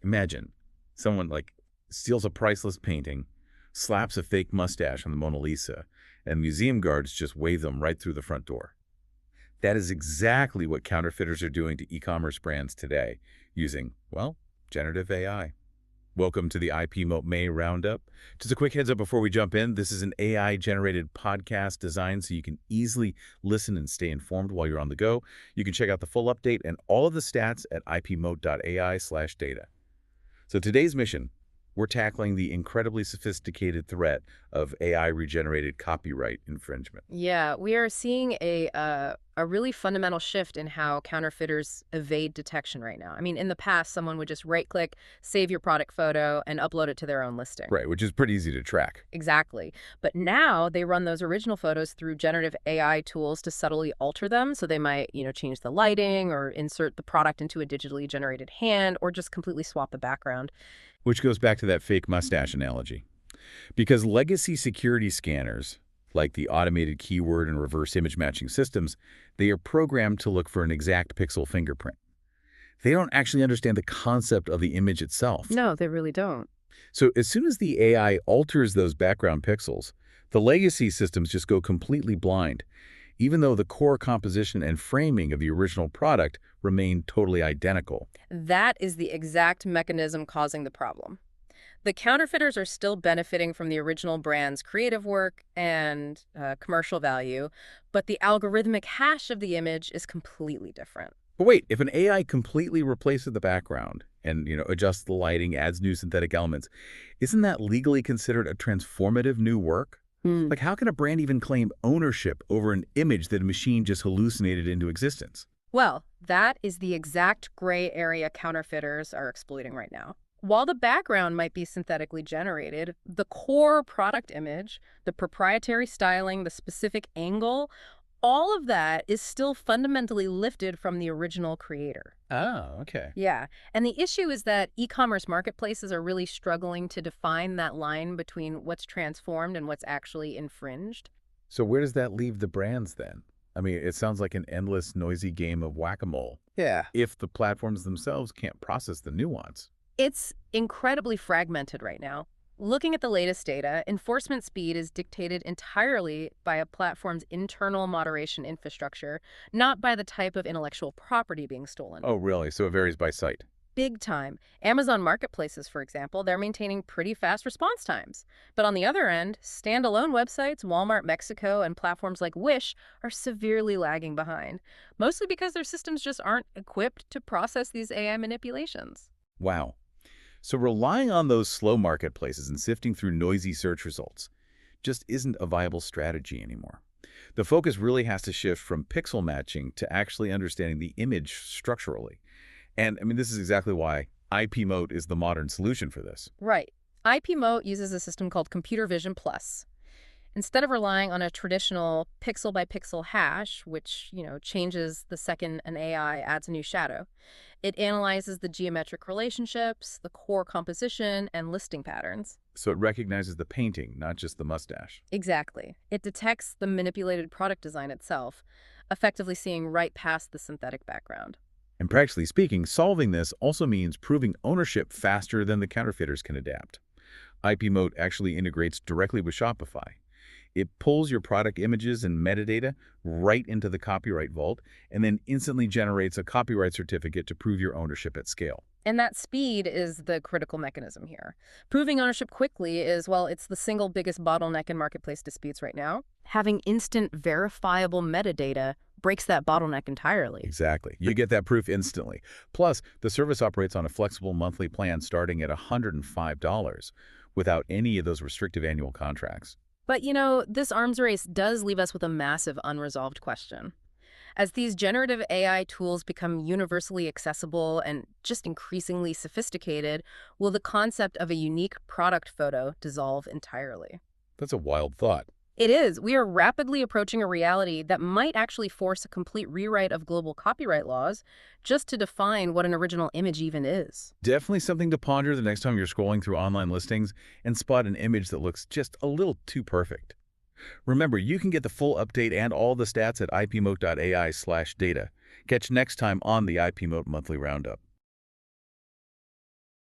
Imagine someone like steals a priceless painting, slaps a fake mustache on the Mona Lisa, and museum guards just wave them right through the front door. That is exactly what counterfeiters are doing to e-commerce brands today, using, well, generative AI. Welcome to the IP Moat May Roundup. Just a quick heads up before we jump in. This is an AI-generated podcast designed so you can easily listen and stay informed while you're on the go. You can check out the full update and all of the stats at ipmoat.ai/data. So today's mission, we're tackling the incredibly sophisticated threat of AI-regenerated copyright infringement. Yeah, we are seeing a really fundamental shift in how counterfeiters evade detection right now. I mean, in the past, someone would just right-click, save your product photo, and upload it to their own listing. Right, which is pretty easy to track. Exactly. But now they run those original photos through generative AI tools to subtly alter them. So they might, change the lighting or insert the product into a digitally generated hand or just completely swap the background. Which goes back to that fake mustache analogy. Because legacy security scanners, like the automated keyword and reverse image matching systems, they are programmed to look for an exact pixel fingerprint. They don't actually understand the concept of the image itself. No, they really don't. So as soon as the AI alters those background pixels, the legacy systems just go completely blind, even though the core composition and framing of the original product remain totally identical. That is the exact mechanism causing the problem. The counterfeiters are still benefiting from the original brand's creative work and commercial value, but the algorithmic hash of the image is completely different. But wait, if an AI completely replaces the background and, adjusts the lighting, adds new synthetic elements, isn't that legally considered a transformative new work? Like, how can a brand even claim ownership over an image that a machine just hallucinated into existence? Well, that is the exact gray area counterfeiters are exploiting right now. While the background might be synthetically generated, the core product image, the proprietary styling, the specific angle, all of that is still fundamentally lifted from the original creator. Oh, okay. Yeah. And the issue is that e-commerce marketplaces are really struggling to define that line between what's transformed and what's actually infringed. So where does that leave the brands then? I mean, it sounds like an endless, noisy game of whack-a-mole. Yeah. If the platforms themselves can't process the nuance. It's incredibly fragmented right now. Looking at the latest data, enforcement speed is dictated entirely by a platform's internal moderation infrastructure, not by the type of intellectual property being stolen. Oh, really? So it varies by site. Big time. Amazon marketplaces, for example, they're maintaining pretty fast response times. But on the other end, standalone websites, Walmart Mexico, and platforms like Wish are severely lagging behind, mostly because their systems just aren't equipped to process these AI manipulations. Wow. So relying on those slow marketplaces and sifting through noisy search results just isn't a viable strategy anymore. The focus really has to shift from pixel matching to actually understanding the image structurally. And I mean, this is exactly why IP Moat is the modern solution for this. Right. IP Moat uses a system called Computer Vision Plus. Instead of relying on a traditional pixel-by-pixel hash, which, changes the second an AI adds a new shadow, it analyzes the geometric relationships, the core composition, and listing patterns. So it recognizes the painting, not just the mustache. Exactly. It detects the manipulated product design itself, effectively seeing right past the synthetic background. And practically speaking, solving this also means proving ownership faster than the counterfeiters can adapt. IP Moat actually integrates directly with Shopify. It pulls your product images and metadata right into the copyright vault and then instantly generates a copyright certificate to prove your ownership at scale. And that speed is the critical mechanism here. Proving ownership quickly is, well, it's the single biggest bottleneck in marketplace disputes right now. Having instant verifiable metadata breaks that bottleneck entirely. Exactly. You get that proof instantly. Plus, the service operates on a flexible monthly plan starting at $105 without any of those restrictive annual contracts. But, this arms race does leave us with a massive unresolved question. As these generative AI tools become universally accessible and just increasingly sophisticated, will the concept of a unique product photo dissolve entirely? That's a wild thought. It is. We are rapidly approaching a reality that might actually force a complete rewrite of global copyright laws just to define what an original image even is. Definitely something to ponder the next time you're scrolling through online listings and spot an image that looks just a little too perfect. Remember, you can get the full update and all the stats at ipmoat.ai/data. Catch next time on the IP Moat Monthly Roundup.